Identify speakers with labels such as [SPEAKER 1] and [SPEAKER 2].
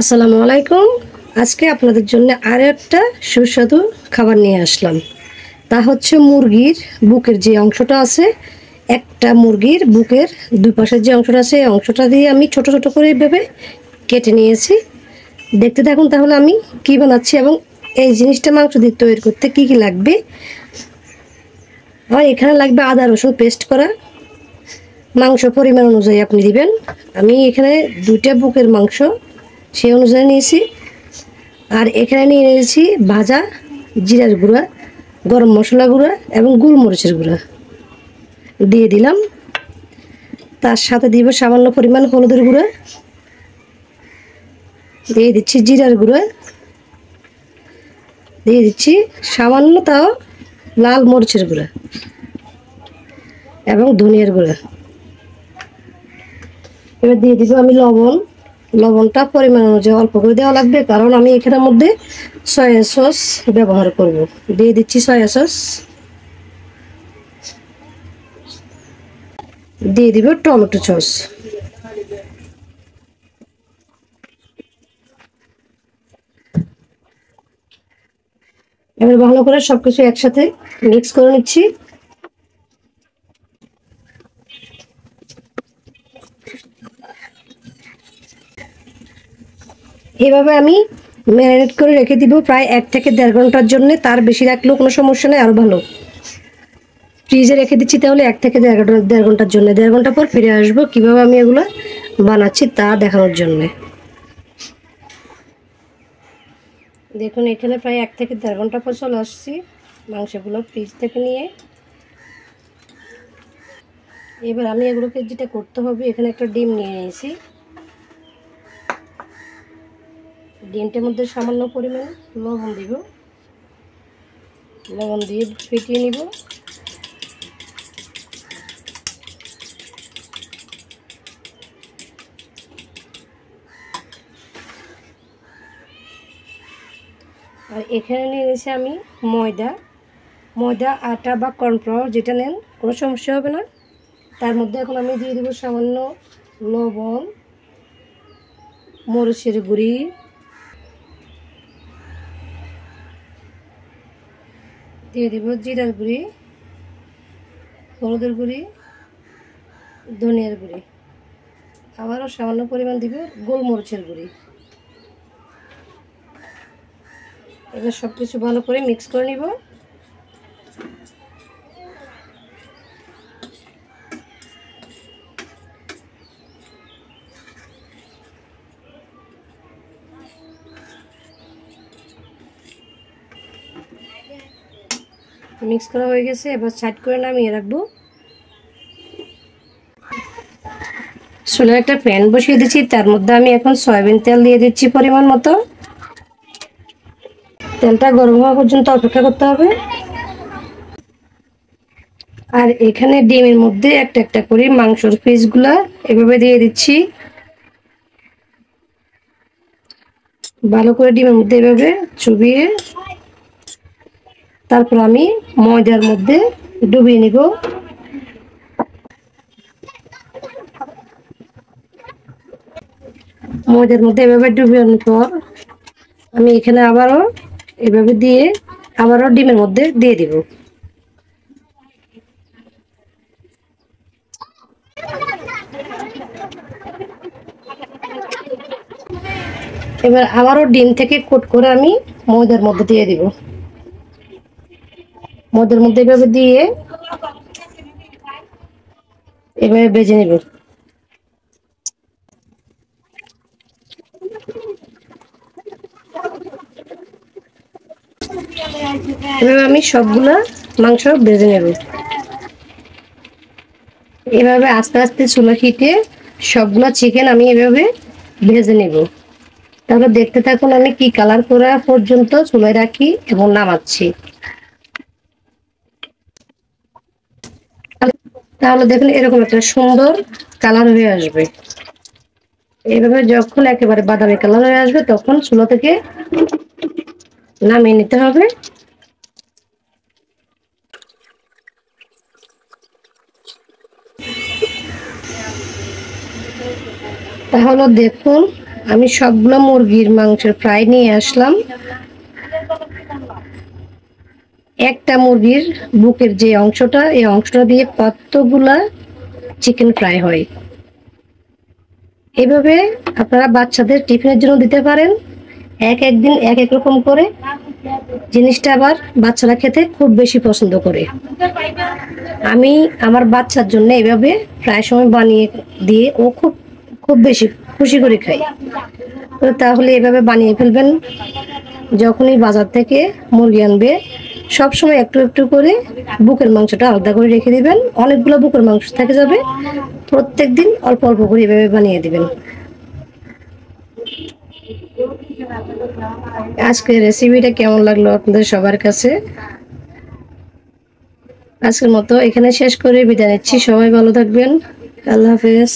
[SPEAKER 1] আসসালামু আলাইকুম। আজকে আপনাদের জন্য আরও একটা সুস্বাদু খাবার নিয়ে আসলাম। তা হচ্ছে মুরগির বুকের যে অংশটা আছে, একটা মুরগির বুকের দুই পাশের যে অংশটা আছে, এই অংশটা দিয়ে আমি ছোট ছোট করে এইভাবে কেটে নিয়েছি। দেখতে থাকুন তাহলে আমি কি বানাচ্ছি এবং এই জিনিসটা মাংস দিয়ে তৈরি করতে কি কি লাগবে। আর এখানে লাগবে আদা রসুন পেস্ট করা, মাংস পরিমাণ অনুযায়ী আপনি দিবেন। আমি এখানে দুইটা বুকের মাংস সেই অনুযায়ী নিয়েছি। আর এখানে নিয়ে নিয়েছি ভাজা জিরার গুঁড়া, গরম মশলা গুঁড়া এবং গোলমরিচের গুঁড়া দিয়ে দিলাম। তার সাথে দিব সামান্য পরিমাণ হলুদের গুঁড়া, দিয়ে দিচ্ছি জিরার গুঁড়া, দিয়ে দিচ্ছি সামান্য তাও লাল মরিচের গুঁড়া এবং ধনিয়ার গুঁড়া। এবার দিয়ে দিব আমি লবণ। লবণটা পরিমাণ অনুযায়ী অল্প করে দেওয়া লাগবে, কারণ আমি এখানের মধ্যে সয়া সস ব্যবহার করব। দিয়ে দিচ্ছি সয়া সস, দিয়ে দিব টমেটো সস। এবার ভালো করে সবকিছু একসাথে মিক্স করে নিচ্ছি। এভাবে আমি ম্যারিনেট করে রেখে দিব প্রায় 1 থেকে 1.5 ঘন্টার জন্য। তার বেশি রাখলেও কোনো সমস্যা নেই, আরও ভালো। ফ্রিজে রেখে দিচ্ছি তাহলে 1 থেকে 1.5 ঘন্টার জন্য। 1.5 ঘন্টা পর ফিরে আসবো কীভাবে আমি এগুলো বানাচ্ছি তা দেখানোর জন্যে। দেখুন এখানে প্রায় 1 থেকে 1.5 ঘন্টা পর চলে আসছি মাংসগুলো ফ্রিজ থেকে নিয়ে। এবার আমি এগুলোকে যেটা করতে হবে, এখানে একটা ডিম নিয়ে নিয়েছি। ডিমটার মধ্যে সামান্য পরিমাণ লবণ দিব, লবণ দিয়ে ফেটিয়ে নিব। আর এখানে নিয়ে নিয়েছি আমি ময়দা। ময়দা, আটা বা কর্নফ্লাওয়ার যেটা নেন কোনো সমস্যা হবে না। তার মধ্যে এখন আমি দিয়ে দেবো সামান্য লবণ, মরিচের গুঁড়ি, দিয়ে দিব জিরার গুঁড়ি, হলুদের গুঁড়ি, ধনিয়ার গুঁড়ি, আবারও সামান্য পরিমাণ দিব গোলমরিচের গুঁড়ি। এবার সব কিছু ভালো করে মিক্স করে নিব। মিক্স করা হয়ে গেছে, এবার সাইড করে নামিয়ে রাখবো। চুলে একটা প্যান বসিয়ে দিচ্ছি, তার মধ্যে আমি এখন সয়াবিন তেল দিয়ে দিচ্ছি পরিমাণ মতো। তেলটা গরম হওয়া পর্যন্ত অপেক্ষা করতে হবে। আর এখানে ডিমের মধ্যে একটা একটা করে মাংসের পিসগুলা এভাবে দিয়ে দিচ্ছি। ভালো করে ডিমের মধ্যে এভাবে চুবিয়ে তারপর আমি ময়দার মধ্যে ডুবিয়ে নিব। ময়দার মধ্যে এভাবে ডুবিয়ে পর আমি এখানে আবারও এভাবে দিয়ে আবারও ডিমের মধ্যে দিয়ে দিব। এবার আবারও ডিম থেকে কোট করে আমি ময়দার মধ্যে দিয়ে দিব। ময়দার মধ্যে এভাবে দিয়ে এভাবে ভেজে নেব। এভাবে আমি সবগুলা মাংস ভেজে নেব। এভাবে আস্তে আস্তে চুলা হিটে সবগুলা চিকেন আমি এভাবে ভেজে নেব। তাহলে দেখতে থাকুন আমি কি কালার করা পর্যন্ত চুলায় রাখি এবং নামাচ্ছি। তাহলে দেখুন এরকম একটা সুন্দর কালার হয়ে আসবে। এইভাবে যখন একেবারে বাদামি কালার হয়ে আসবে তখন চুলা থেকে নামিয়ে নিতে হবে। তাহলে দেখুন আমি সবগুলো মুরগির মাংসের ফ্রাই নিয়ে আসলাম। একটা মুরগির বুকের যে অংশটা, এই অংশটা দিয়ে কতগুলা চিকেন ফ্রাই হয়। এভাবে আপনারা বাচ্চাদের টিফিনের জন্য দিতে পারেন। এক একদিন এক এক রকম করে জিনিসটা আবার বাচ্চারা খেতে খুব বেশি পছন্দ করে। আমি আমার বাচ্চার জন্য এভাবে প্রায় সময় বানিয়ে দিয়ে ও খুব খুব বেশি খুশি করে খাই। তো তাহলে এভাবে বানিয়ে ফেলবেন। যখনই বাজার থেকে মুরগি আনবে সবসময় একটু একটু করে বুকের মাংসটা আলাদা করে রেখে দিবেন। অনেকগুলো বুকের মাংস থেকে যাবে, প্রত্যেক দিন অল্প অল্প করে এভাবে বানিয়ে দিবেন। আজকের রেসিপিটা কেমন লাগলো আপনাদের সবার কাছে? আজকের মতো এখানে শেষ করে বিদায় নিচ্ছি। সবাই ভালো থাকবেন। আল্লাহ হাফেজ।